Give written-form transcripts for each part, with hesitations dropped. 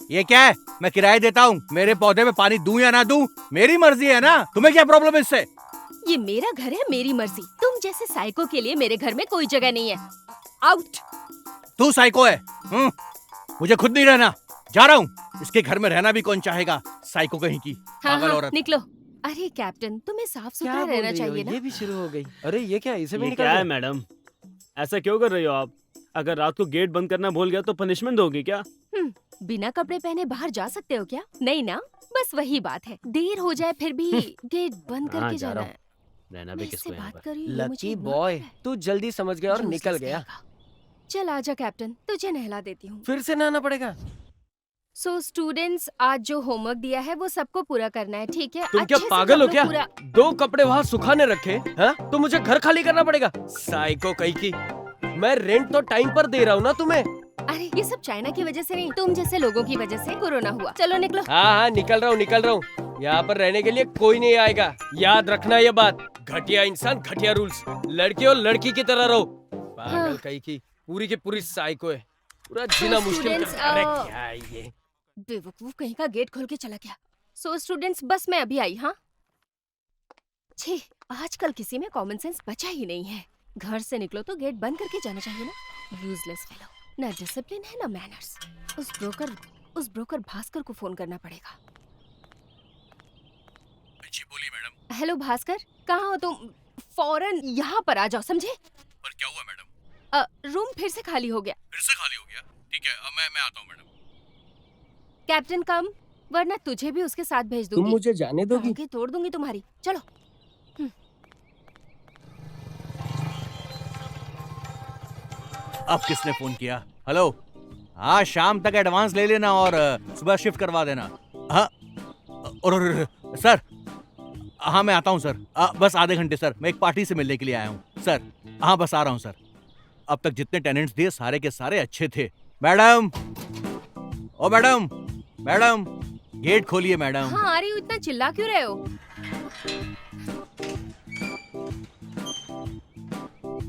ये क्या है? मैं किराया देता हूँ, मेरे पौधे में पानी दूं या ना दूं मेरी मर्जी है ना। तुम्हें क्या प्रॉब्लम है इससे? ये मेरा घर है, मेरी मर्जी। तुम जैसे साइको के लिए मेरे घर में कोई जगह नहीं है। आउट। तू साइको है। मुझे खुद नहीं रहना, जा रहा हूँ। इसके घर में रहना भी कौन चाहेगा, साइको कहीं की हाँ पागल हाँ, औरत। निकलो। अरे कैप्टन, तुम्हें साफ सुथरा रहना चाहिए ना। ये भी शुरू हो गई। अरे ये क्या, इसे भी ये निकल क्या है गया? मैडम, ऐसा क्यों कर रही हो आप? अगर रात को गेट बंद करना भूल गया तो पनिशमेंट दोगी क्या? बिना कपड़े पहने बाहर जा सकते हो क्या? नहीं ना, बस वही बात है। देर हो जाए फिर भी गेट बंद हाँ, करके जा जाना रहा हूँ। है। रहना मैं भी इससे किसको यहाँ बात पर? कर रही हूँ, ये मुझे लकी ignore बॉय, कर रहा है। तू जल्दी समझ गया और Useless निकल गया। रहेगा। चल आजा कैप्टन, तुझे नहला देती हूँ। फिर से नहाना पड़ेगा? सो स्टूडेंट्स, आज जो होमवर्क दिया है वो सबको पूरा करना है, ठीक है? तुम क्या अच्छे से पागल हो सब क्या? लोग पूरा। 2 कपड़े वहाँ सुखाने रखे, हाँ? तो मुझे घर खाली करना पड़ेगा? साइको कहीं की। मैं रेंट तो टाइम पर दे रहा हूँ ना तुम्हें। अरे ये सब चाइना की वजह से नहीं, तुम जैसे लोगों की वजह से कोरोना हुआ। चलो निकलो। हाँ हाँ, निकल रहा हूँ। यहाँ पर रहने के लिए कोई नहीं आएगा, याद रखना ये बात। घटिया इंसान, घटिया रूल्स। लड़की और लड़की की तरह रहो। पागल हाँ। कहीं की, पूरी की पूरी साइको है। पूरा जीना मुश्किल कर students, दिया। अरे क्या है ये? बेवकूफ कहीं का, गेट खोल के चला गया। सो स्टूडेंट्स, बस मैं अभी आई। हाँ, छी, आजकल किसी में कॉमन सेंस बचा ही नहीं है। घर से निकलो तो गेट बंद करके जाना चाहिए ना। यूजलेस फेलो, ना डिसिप्लिन है ना मैनर्स। उस ब्रोकर भास्कर को फोन करना पड़ेगा। जी बोलिए मैडम। हेलो भास्कर, कहाँ हो तुम? फौरन यहाँ पर आ जाओ, समझे? पर क्या हुआ मैडम? रूम फिर से खाली हो गया। फिर से खाली हो गया? ठीक है, अब मैं आता हूँ मैडम। कैप्टन कम, वरना तुझे भी उसके साथ भेज तुम दूंगी। मुझे जाने दोगी? टांगे तोड़ दूंगी तुम्हारी। चलो। अब किसने फोन किया? हेलो। हाँ, शाम तक एडवांस ले लेना और सुबह शिफ्ट करवा देना। हाँ। और सर, हाँ मैं आता हूँ सर। बस आधे घंटे सर, मैं एक पार्टी से मिलने के लिए आया हूँ सर। हाँ बस आ रहा हूँ सर। अब तक जितने टेनेंट्स दिए सारे के सारे अच्छे थे। मैडम, ओ मैडम, मैडम गेट खोलिए मैडम। हाँ आ रही हूँ, इतना चिल्ला क्यों रहे हो?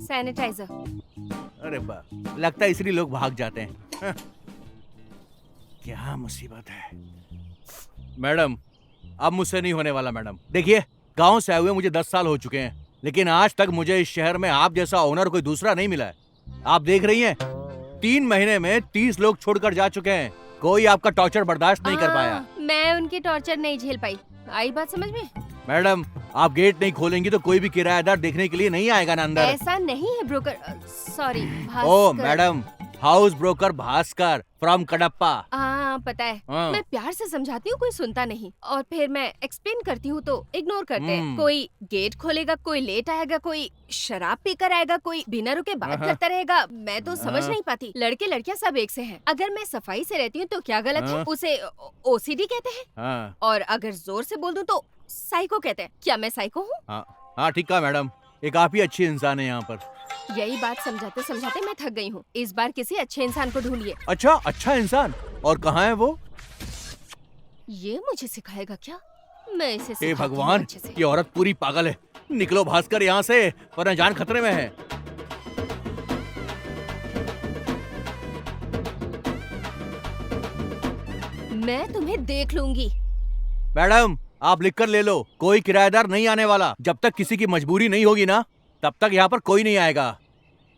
सैनिटाइजर। अरे बा, लगता है इसलिए लोग भाग जाते हैं। हाँ। क्या मुसीबत है। मैडम, अब मुझसे नहीं होने वाला मैडम। देखिए, गांव से आए हुए मुझे 10 साल हो चुके हैं, लेकिन आज तक मुझे इस शहर में आप जैसा ओनर कोई दूसरा नहीं मिला है। आप देख रही हैं, 3 महीने में 30 लोग छोड़कर जा चुके हैं। कोई आपका टॉर्चर बर्दाश्त नहीं कर पाया। मैं उनकी टॉर्चर नहीं झेल पाई। आई बात समझ में? मैडम, आप गेट नहीं खोलेंगी तो कोई भी किराएदार देखने के लिए नहीं आएगा ना अंदर। ऐसा नहीं है ब्रोकर, सॉरी भास्कर। ओ madam, house broker Bhaskar from Kadapa. हाँ पता है। हाँ। मैं प्यार से समझाती हूँ, कोई सुनता नहीं, और फिर मैं एक्सप्लेन करती हूँ तो इग्नोर करते हैं। कोई गेट खोलेगा, कोई लेट आएगा, कोई शराब पीकर आएगा, कोई बिना रुके बात करता रहेगा। मैं तो समझ नहीं पाती। लड़के लड़कियाँ सब एक से हैं। अगर मैं सफाई से रहती हूँ तो क्या गलत है? उसे ओसीडी कहते हैं। हाँ और अगर जोर से बोल दूं तो साइको कहते हैं। क्या मैं साइको हूँ? हाँ ठीक है मैडम, एक आप ही अच्छी इंसान है यहाँ पर। यही बात समझाते समझाते मैं थक गई हूँ। इस बार किसी अच्छे इंसान को ढूंढिए। अच्छा इंसान? और कहाँ है वो? ये मुझे सिखाएगा क्या? मैं इसे हे सिखाती हूँ भगवान, अच्छे से। ये औरत पूरी पागल है। निकलो भास्कर यहाँ से, वरना जान खतरे में है। मैं तुम्हें देख लूंगी। मैडम, आप लिख कर ले लो, कोई किराएदार नहीं आने वाला। जब तक किसी की मजबूरी नहीं होगी ना, तब तक यहाँ पर कोई नहीं आएगा।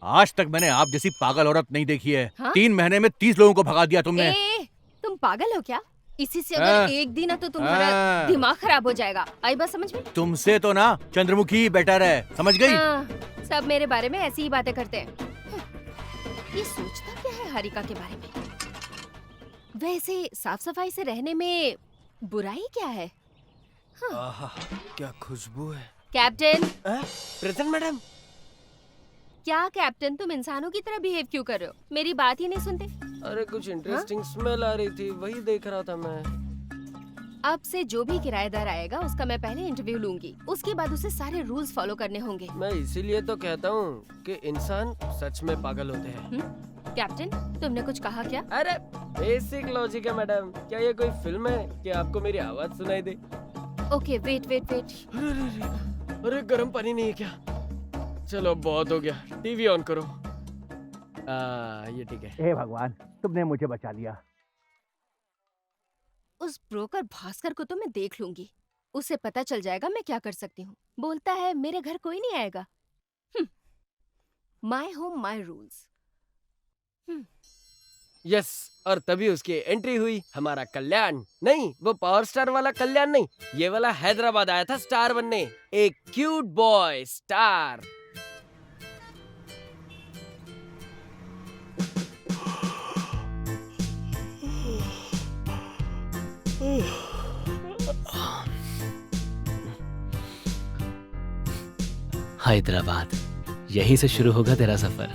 आज तक मैंने आप जैसी पागल औरत नहीं देखी है। हाँ? 3 महीने में 30 लोगों को भगा दिया तुमने। तुम पागल हो क्या? इसी से हाँ। अगर एक दिन है तो तुम्हारा हाँ। दिमाग खराब हो जाएगा। आई बात समझ में? तुमसे तो ना चंद्रमुखी ही बेटर है, समझ गई? सब मेरे बारे में ऐसी ही बातें करते हैं। ये सोचता क्या है हारिका के बारे में? वैसे साफ सफाई से रहने में बुराई क्या है? आहा, क्या खुशबू है। कैप्टन। Present madam. क्या कैप्टन, तुम इंसानों की तरह बिहेव क्यों कर रहे हो? मेरी बात ही नहीं सुनते। अरे कुछ इंटरेस्टिंग स्मेल आ रही थी, वही देख रहा था मैं। अब से जो भी किराएदार आएगा उसका मैं पहले इंटरव्यू लूंगी। उसके बाद उसे सारे रूल्स फॉलो करने होंगे। मैं इसीलिए तो कहता हूँ कि इंसान सच में पागल होते हैं। कैप्टन, तुमने कुछ कहा क्या? अरे बेसिक लॉजिक है मैडम। क्या ये कोई फिल्म है कि आपको मेरी आवाज सुनाई दे? Okay wait. अरे गर्म पानी नहीं है क्या? चलो बहुत हो गया, टीवी ऑन करो। ये ठीक है। हे भगवान, तुमने मुझे बचा लिया। उस ब्रोकर भास्कर को तो मैं देख लूंगी। उसे पता चल जाएगा मैं क्या कर सकती हूँ। बोलता है मेरे घर कोई नहीं आएगा। My home my rules. Yes, और तभी उसकी एंट्री हुई हमारा कल्याण। नहीं, वो पावर स्टार वाला कल्याण नहीं, ये वाला हैदराबाद आया था स्टार बनने, एक क्यूट बॉय स्टार। हैदराबाद, यहीं से शुरू होगा तेरा सफर।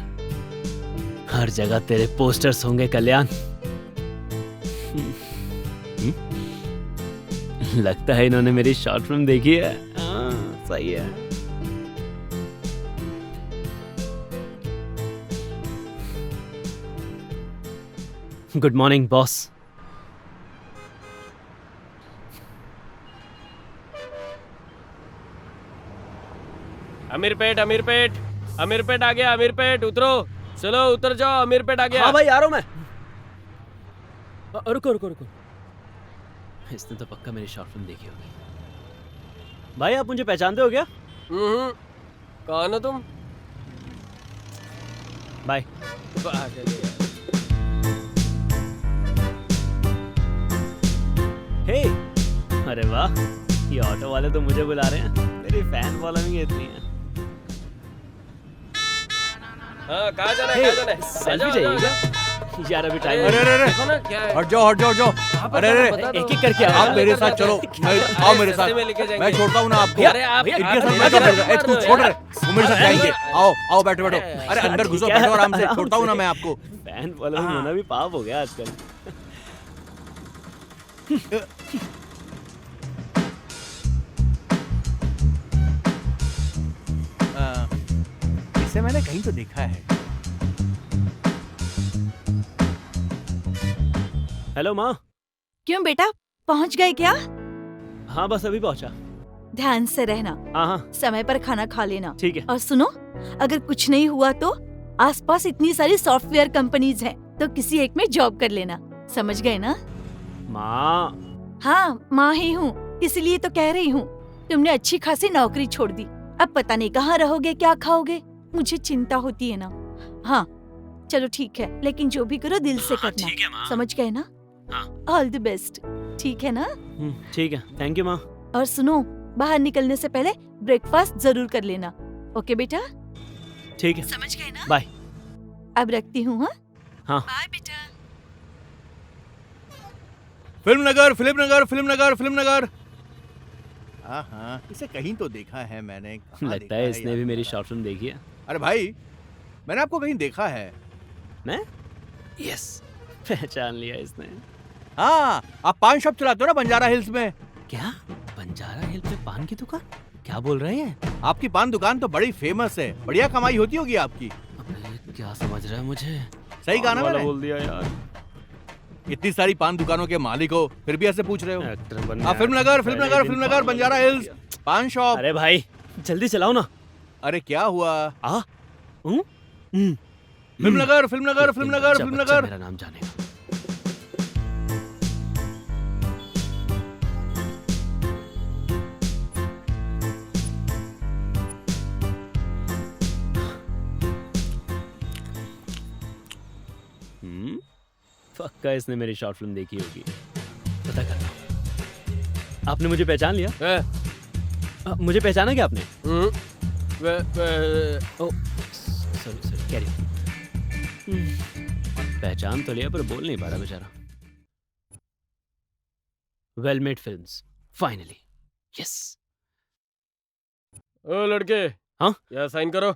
हर जगह तेरे पोस्टर्स होंगे कल्याण। लगता है इन्होंने मेरी शॉर्ट फिल्म देखी है। सही है। Good morning boss. Ameerpet Ameerpet Ameerpet आ गया, अमीरपेट उतरो, चलो उतर जाओ, अमीरपेट आ गया। हाँ भाई आ रहा हूं मैं। रुको रुको रुको, इसने तो पक्का मेरी शॉर्ट फिल्म देखी होगी। भाई आप मुझे पहचानते हो क्या? कौन हो तुम? बाय। हे, अरे वाह, ये ऑटो वाले तो मुझे बुला रहे हैं। मेरी फैन फॉलोइंग इतनी है। हाँ, कहाँ जाना है, कहाँ जाना है? सेल्फी चाहिए क्या? यार अभी टाइम। अरे अरे देखो ना क्या है। हट जाओ हट जाओ हट जाओ। अरे अरे एक एक करके आओ। आप मेरे साथ चलो, आओ मेरे साथ, मैं छोड़ता हूँ ना आपको। अरे आप इनके साथ मैं क्या करूँगा? तू छोड़ रहे, वो मेरे साथ जाएंगे। आओ आओ, बैठो बैठो। अरे अंदर घुसो, बैठो आराम से, छोड़ता हूँ ना मैं आपको। फैन फॉलोइंग होना भी पाप हो गया आजकल। इसे मैंने कहीं तो देखा है। हेलो माँ। क्यों बेटा, पहुंच गए क्या? हाँ बस अभी पहुंचा। ध्यान से रहना, हाँ हाँ समय पर खाना खा लेना। ठीक है। और सुनो, अगर कुछ नहीं हुआ तो आसपास इतनी सारी सॉफ्टवेयर कंपनीज हैं, तो किसी एक में जॉब कर लेना। समझ गए ना? माँ। हाँ माँ ही हूँ, इसलिए तो कह रही हूँ। तुमने अच्छी खासी नौकरी छोड़ दी, अब पता नहीं कहाँ रहोगे, क्या खाओगे। मुझे चिंता होती है ना। हाँ चलो ठीक है, लेकिन जो भी करो दिल से करना। ठीक है माँ। समझ गए ना? हाँ। All the best. ठीक है ना? ठीक है, थैंक यू माँ। और सुनो, बाहर निकलने से पहले ब्रेकफास्ट जरूर कर लेना। ओके बेटा? ठीक है, समझ गए ना? बाय। अब रखती हूँ। हाँ। बाय बेटा। फिल्म नगर फिल्म नगर फिल्म नगर फिल्म नगर। हाँ हाँ, इसे कहीं तो देखा है मैंने। कहाँ लगता देखा है है इसने यार भी मेरी पता शॉर्ट फिल्म देखी है। नहीं। अरे भाई, मैंने आपको कहीं देखा है। मैं? यस, पहचान लिया इसने। हाँ, आप पान शॉप चलाते हो ना बंजारा हिल्स में। क्या? बंजारा हिल पे पान की दुकान? क्या बोल रहे हैं? आपकी पान दुकान तो बड़ी फेमस है, बढ़िया कमाई होती होगी आपकी। अबे क्या समझ रहा है मुझे? सही कहा ना पान वाला मैंने? बोल दिया यार। इतनी सारी पान दुकानों के मालिक हो, फिर भी ऐसे पूछ रहे हो। एक्टर बन हाँ, फिल्म नगर फिल्म नगर फिल्म नगर बंजारा हिल्स पान शॉप। अरे भाई जल्दी चलाओ ना। अरे क्या हुआ? आ? फिल्म नगर फिल्म नगर फिल्म नगर फिल्म नगर। मेरा नाम जानेगा। पक्का इसने मेरी शॉर्ट फिल्म देखी होगी। पता करना। आपने मुझे पहचान लिया? मुझे पहचाना क्या आपने? Oh sorry sorry, carry on. पहचान तो लिया पर बोल नहीं पा रहा बेचारा। Well made films, finally, yes. ओ लड़के, हाँ? यहाँ साइन करो।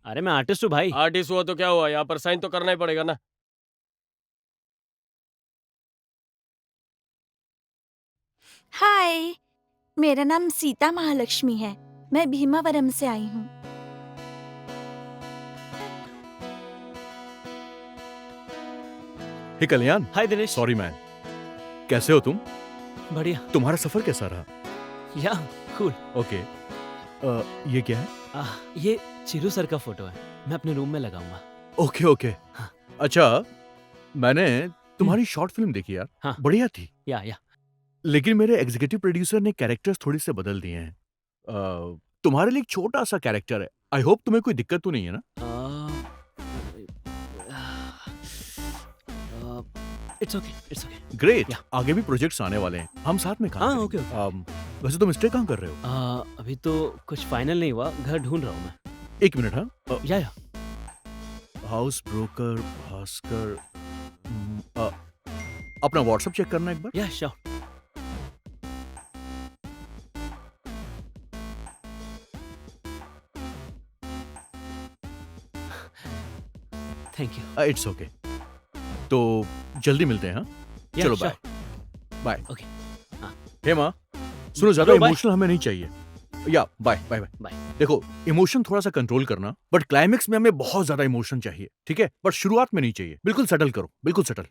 अरे मैं आर्टिस्ट हूँ भाई। आर्टिस्ट हुआ तो क्या हुआ, यहाँ पर साइन तो करना ही पड़ेगा ना। हाय, मेरा नाम सीता महालक्ष्मी है। मैं भीमावरम से आई हूँ। हे कल्याण। हाय दिनेश। सॉरी मैन, कैसे हो तुम? बढ़िया। तुम्हारा सफर कैसा रहा? या कूल। ओके, ये क्या है? ये चिरू सर का फोटो है, मैं अपने रूम में लगाऊंगा। Okay okay. हाँ। अच्छा, मैंने तुम्हारी शॉर्ट फिल्म देखी यार। हाँ। बढ़िया थी। या लेकिन मेरे एग्जीक्यूटिव प्रोड्यूसर ने कैरेक्टर्स थोड़ी से बदल दिए हैं। तुम्हारे लिए एक छोटा सा कैरेक्टर है। आई होप तुम्हें कोई दिक्कत तो नहीं है ना? It's okay, it's okay. Great. Yeah. आगे भी प्रोजेक्ट्स आने वाले हैं, हम साथ में काम हाँ, करेंगे। Okay, okay. वैसे तुम स्टे कहाँ कर रहे हो? अभी तो कुछ फाइनल नहीं हुआ, घर ढूंढ रहा हूँ मैं। एक मिनट। हाँ, या हाउस ब्रोकर भास्कर। अपना व्हाट्सएप चेक करना एक बार। या sure. Thank you. It's okay. तो जल्दी मिलते हैं। हाँ, या चलो श्योर। Bye bye. ओके। हाँ। हेमा, सुनो, ज्यादा चलो, बाय। इमोशनल हमें नहीं चाहिए। या बाय बाय बाय। बाय। देखो, इमोशन थोड़ा सा कंट्रोल करना, बट क्लाइमेक्स में हमें बहुत ज्यादा इमोशन चाहिए, ठीक है? बट शुरुआत में नहीं चाहिए। बिल्कुल सेटल करो, बिल्कुल सेटल।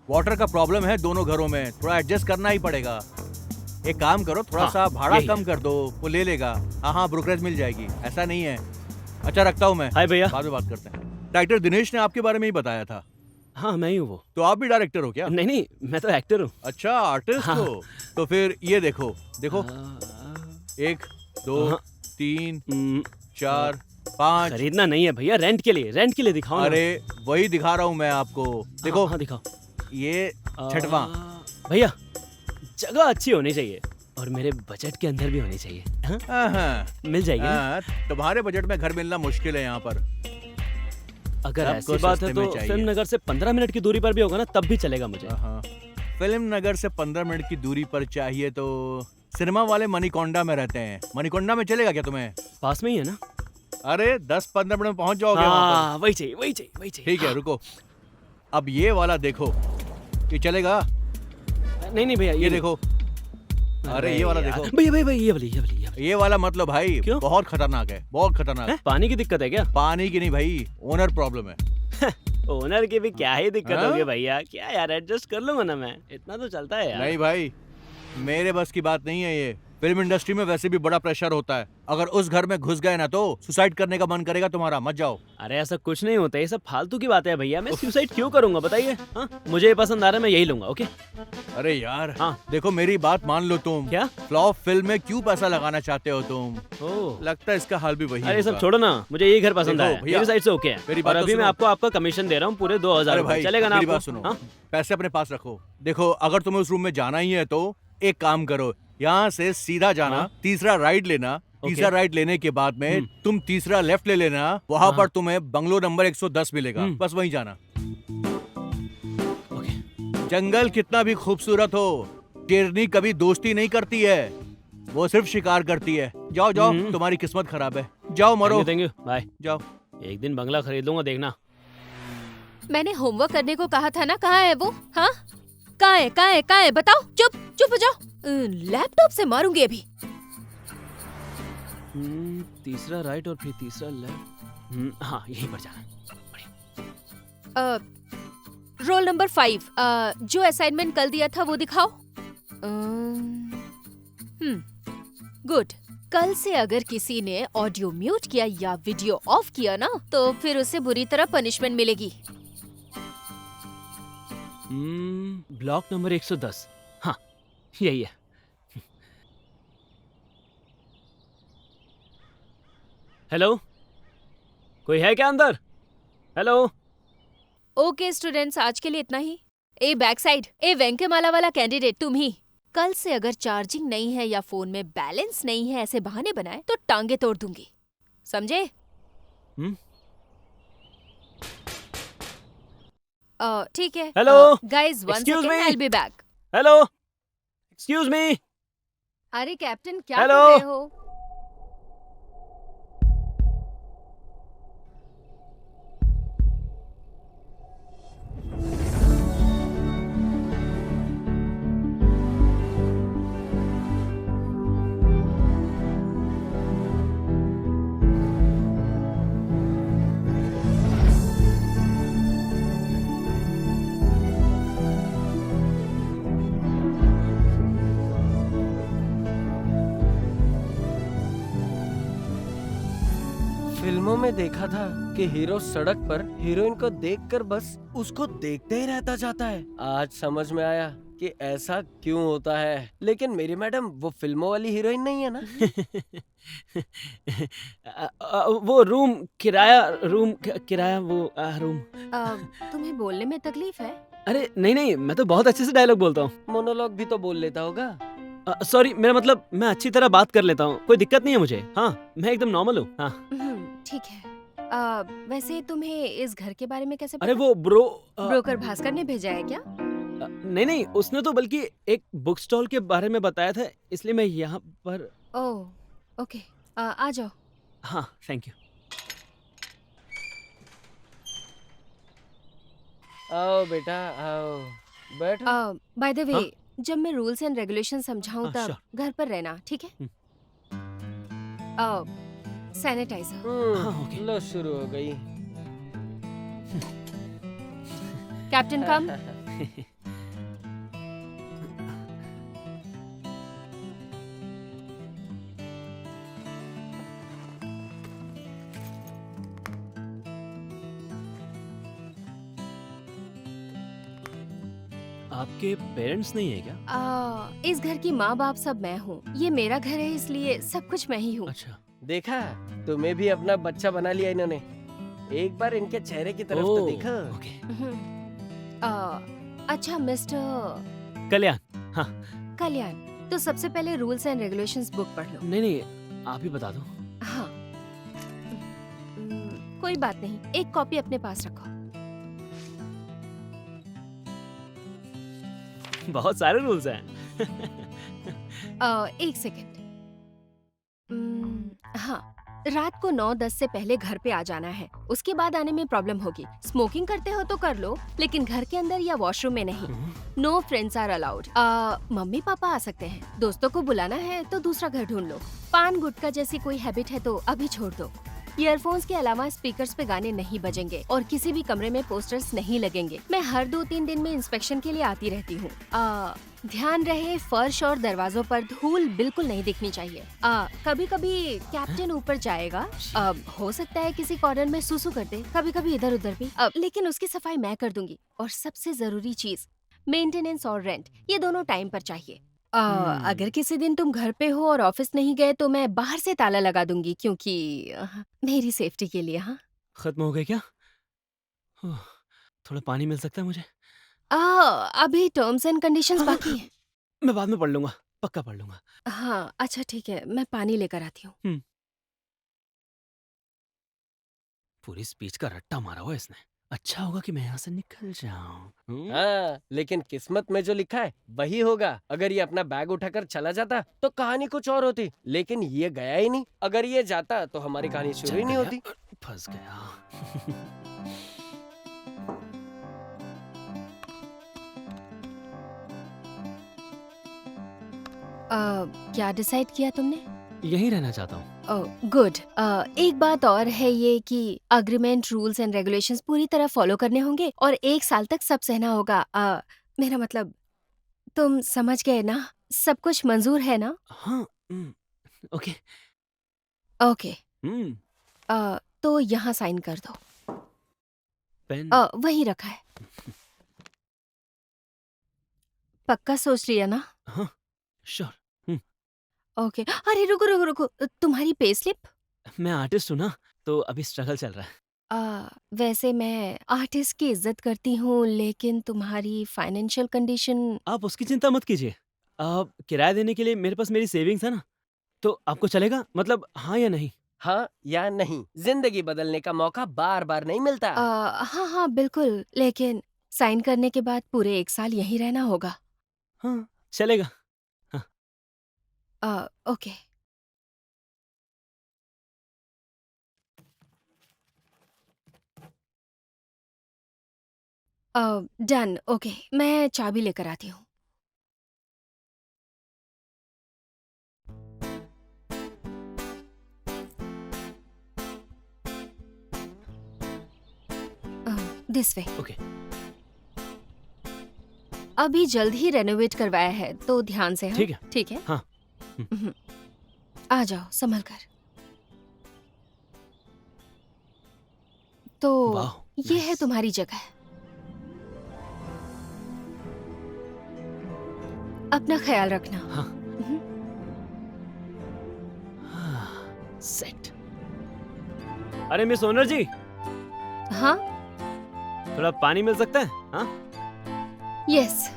वाटर का प्रॉब्लम है दोनों घरों में, थोड़ा एडजस्ट करना ही पड़ेगा। एक काम करो, थोड़ा हाँ, सा भाड़ा यही कम है। कर दो, वो ले लेगा। हाँ, ब्रोकरेज मिल जाएगी, ऐसा नहीं है। अच्छा, रखता हूँ मैं। हाय भैया। बाद में बात करते हैं। डायरेक्टर दिनेश ने आपके बारे में ही बताया था। हाँ, मैं ही हूँ वो। तो आप भी डायरेक्टर हो क्या? नहीं नहीं, मैं तो एक्टर हूँ। अच्छा, आर्टिस्ट हाँ। हो। तो फिर ये देखो, देखो, 1 2 हाँ। 3 हम्म, 4 5। खरीदना नहीं है भैया, रेंट के लिए दिखाओ ना। अरे वही दिखा रहा हूँ मैं आपको। देखो, हाँ, दिखाओ। ये आ, छठवां। भैया, जगह अच्छी होनी चाहिए और मेरे बजट के अंदर भी होनी चाहिए। हाँ? हाँ, मिल जाएगी ना? हाँ, तुम्हारे बजट में घर मिलना मुश्किल है यहाँ पर। अगर सबको ऐसी बात सस्ते है में तो चाहिए। फिल्म नगर से 15 मिनट की दूरी पर भी होगा ना, तब भी चलेगा मुझे। हाँ, फिल्म नगर से 15 मिनट की दूरी पर चाहिए तो सिनेमा वाले मणिकोंडा में रहते हैं। मणिकोंडा में चलेगा क्या तुम्हें? पास में ही है ना? अरे 10-15 मिनट में पहुंच जाओगे वहाँ हाँ, वही चाहिए, वही चाहिए, वही पर। चाहिए। ठीक है, रुको। अब ये वाला देखो, ये चलेगा? नहीं नहीं भैया, ये देखो। अरे ये वाला यार। देखो। भैया भैया भैया, ये वाली। ये वाला मत लो भाई, क्यों? बहुत खतरनाक है, बहुत खतरनाक। हैं? पानी की दिक्कत है क्या? पानी की नहीं भाई, ओनर प्रॉब्लम है। ओनर की भी क्या ही दिक्कत हाँ? होगी भैया, क्या यार, एडजस्ट कर लूंगा ना मैं, इतना तो चलता है यार। नहीं भाई, मेरे बस की बात नहीं है ये। फिल्म इंडस्ट्री में वैसे भी बड़ा प्रेशर होता है। अगर उस घर में घुस गए ना तो सुसाइड करने का मन करेगा तुम्हारा, मत जाओ। अरे ऐसा कुछ नहीं होता, ये सब फालतू की बातें हैं भैया, मैं सुसाइड क्यों करूंगा बताइए? हाँ, मुझे ये पसंद आ रहा है, मैं यही लूंगा। ओके। अरे यार, हाँ। देखो मेरी बात मान लो तुम। क्या? फ्लॉप फिल्म में क्यों पैसा लगाना चाहते हो तुम? ओह, लगता है इसका हाल भी वही अरे सब होगा। छोड़ो ना, मुझे यही घर पसंद देखो आया, भैया, मेरी साइड से ओके है। मेरी और बात तो अभी मैं सुनो। आपको आपका कमीशन दे रहा हूँ पूरे 2000 अरे रुपए, भाई, चलेगा ना मेरी आपको? बात सुनो। हाँ? पैसे अपने पास रखो। देखो, अगर तुम्हें उस रूम में जाना ही है तो एक काम करो, यहाँ से सीधा जाना, हाँ? तीसरा राइट लेना, तीसरा राइट लेने के बाद में तुम तीसरा लेफ्ट ले लेना, वहाँ हाँ। पर तुम्हें बंगलो नंबर 110 मिलेगा, बस वहीं जाना। ओके। जंगल कितना भी खूबसूरत हो, शेरनी कभी दोस्ती नहीं करती है, वो सिर्फ शिकार करती है। जाओ जाओ, तुम्हारी किस्मत खराब है, जाओ मरो। Thank you, bye. जाओ। एक दिन बंगला खरीद लूंगा, देखना। मैंने होमवर्क करने को कहा था ना, कहाँ है वो? हाँ, कहाँ है बताओ। चुप हो जाओ, लैपटॉप से मारूंगी अभी। तीसरा राइट और फिर तीसरा लेफ्ट। हाँ, यहीं पर जाना। रोल नंबर 5, जो असाइनमेंट कल दिया था वो दिखाओ। गुड। कल से अगर किसी ने ऑडियो म्यूट किया या वीडियो ऑफ किया ना, तो फिर उसे बुरी तरह पनिशमेंट मिलेगी। Block number 110। हाँ, यही है। हेलो, कोई है क्या अंदर? हेलो। ओके स्टूडेंट्स, आज के लिए इतना ही। ए बैक साइड, ए वेंकमाला वाला कैंडिडेट, तुम ही। कल से अगर चार्जिंग नहीं है या फोन में बैलेंस नहीं है, ऐसे बहाने बनाए तो टांगे तोड़ दूंगी, समझे? ठीक है। Hello? Guys, one Excuse second, me? I will be back. Hello, excuse me. अरे कैप्टन, क्या Hello? कर रहे हो? फिल्मों में देखा था कि हीरो सड़क पर हीरोइन को देखकर बस उसको देखते ही रहता जाता है। आज समझ में आया कि ऐसा क्यों होता है, लेकिन मेरी मैडम वो फिल्मों वाली हीरोइन नहीं है ना? वो रूम किराया वो रूम। तुम्हें बोलने में तकलीफ है? अरे नहीं, मैं तो बहुत अच्छे से डायलॉग बोलता हूँ। मोनोलॉग भी तो बोल लेता होगा। सॉरी, मेरा मतलब मैं अच्छी तरह बात कर लेता हूँ, कोई दिक्कत नहीं है मुझे। हाँ, मैं एकदम नॉर्मल हूँ। हाँ। ठीक है। वैसे तुम्हें इस घर के बारे में कैसे अरे पता? वो ब्रोकर भास्कर ने भेजा है क्या? नहीं, उसने तो बल्कि एक बुक स्टॉल के बारे में बताया था, इसलिए मैं यहाँ पर। ओह ओके, आ जाओ। हाँ, थैंक यू। आओ बेटा आओ, बैठो। बाय द वे, हाँ? जब मैं रूल्स एंड रेगुलेशन समझाऊं हाँ, तब sure. घर पर रहना, ठीक है? सैनिटाइजर। हाँ, okay. लो शुरू हो गई। कैप्टन कम। आपके पेरेंट्स नहीं है क्या? इस घर की माँ बाप सब मैं हूँ। ये मेरा घर है, इसलिए सब कुछ मैं ही हूँ। अच्छा। देखा, तुम्हें भी अपना बच्चा बना लिया इन्होंने। एक बार इनके चेहरे की तरफ तो ओह, देखो। ओके। अच्छा मिस्टर कल्याण। हाँ। कल्याण, तो सबसे पहले रूल्स एंड रेगुलेशंस बुक पढ़ लो। नहीं, आप ही बता दो। हाँ। कोई बात नहीं, एक कॉपी अपने पास रखो। बहुत सारे रूल्स हैं। एक सेकेंड। हाँ, रात को 9-10 से पहले घर पे आ जाना है। उसके बाद आने में प्रॉब्लम होगी। स्मोकिंग करते हो तो कर लो, लेकिन घर के अंदर या वॉशरूम में नहीं। No friends are allowed. Mummy papa आ सकते हैं। दोस्तों को बुलाना है तो दूसरा घर ढूंढ लो। पान गुटखा जैसी कोई हैबिट है तो अभी छोड़ दो। ईयरफोन्स के अलावा स्पीकर्स पे गाने नहीं बजेंगे और किसी भी कमरे में पोस्टर्स नहीं लगेंगे। मैं हर 2-3 दिन में इंस्पेक्शन के लिए आती रहती हूँ। ध्यान रहे, फर्श और दरवाजों पर धूल बिल्कुल नहीं दिखनी चाहिए। कभी कभी कैप्टन ऊपर जाएगा, हो सकता है किसी कॉर्नर में सुसु कर दे, कभी कभी इधर उधर भी, लेकिन उसकी सफाई मैं कर दूंगी। और सबसे जरूरी चीज, मेंटेनेंस और रेंट, ये दोनों टाइम पर चाहिए। अगर किसी दिन तुम घर पे हो और ऑफिस नहीं गए तो मैं बाहर से ताला लगा दूंगी, क्योंकि मेरी सेफ्टी के लिए। हाँ, खत्म हो गए क्या? थोड़ा पानी मिल सकता है मुझे? अभी टर्म्स एंड कंडीशंस बाकी हैं। मैं बाद में पढ़ लूंगा, पक्का पढ़ लूंगा। हाँ अच्छा ठीक है, मैं पानी लेकर आती हूँ। पूरी स्पीच का रट्टा मारा हुआ इसने। अच्छा होगा कि मैं यहाँ से निकल जाऊं। हाँ, लेकिन किस्मत में जो लिखा है वही होगा। अगर ये अपना बैग उठाकर चला जाता तो कहानी कुछ और होती, लेकिन ये गया ही नहीं। अगर ये जाता तो हमारी कहानी शुरू ही नहीं होती। फंस गया। क्या डिसाइड किया तुमने? यहीं रहना चाहता हूँ। गुड। एक बात और है ये कि अग्रीमेंट, रूल्स एंड रेगुलेशंस पूरी तरह फॉलो करने होंगे और 1 साल तक सब सहना होगा। मेरा मतलब, तुम समझ गए ना? सब कुछ मंजूर है ना? हाँ। ओके। ओके। तो यहाँ साइन कर दो। पेन वहीं रखा है। पक्का सोच लिया ना? हाँ, श्योर। ओके। अरे रुको रुको रुको, तुम्हारी पे स्लिप? मैं आर्टिस्ट हूँ ना, तो अभी स्ट्रगल चल रहा है। वैसे मैं आर्टिस्ट की इज्जत करती हूँ, लेकिन तुम्हारी फाइनेंशियल कंडीशन। आप उसकी चिंता मत कीजिए। किराया देने के लिए मेरे पास मेरी सेविंग्स है ना, तो आपको चलेगा? मतलब हाँ या नहीं? हाँ या नहीं, जिंदगी बदलने का मौका बार बार नहीं मिलता। हाँ हाँ बिल्कुल, लेकिन साइन करने के बाद पूरे 1 साल यहीं रहना होगा। हाँ, चलेगा। ओके। डन। ओके, मैं चाबी लेकर आती हूँ। This way. ओके। अभी जल्द ही रेनोवेट करवाया है, तो ध्यान से। हाँ? ठीक है। ठीक है। हाँ। आ जाओ, संभल कर। तो वाह, ये है nice. तुम्हारी जगह। अपना ख्याल रखना। हाँ। हम्म। सेट। अरे मिस ओनर जी, हाँ, थोड़ा पानी मिल सकता है? हाँ? यस।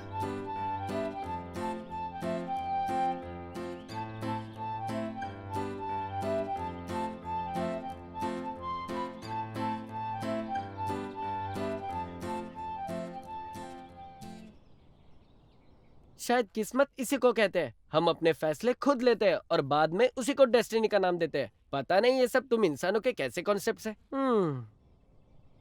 शायद किस्मत इसी को कहते हैं। हम अपने फैसले खुद लेते हैं और बाद में उसी को डेस्टिनी का नाम देते हैं। पता नहीं ये सब तुम इंसानों के कैसे कॉन्सेप्ट्स हैं।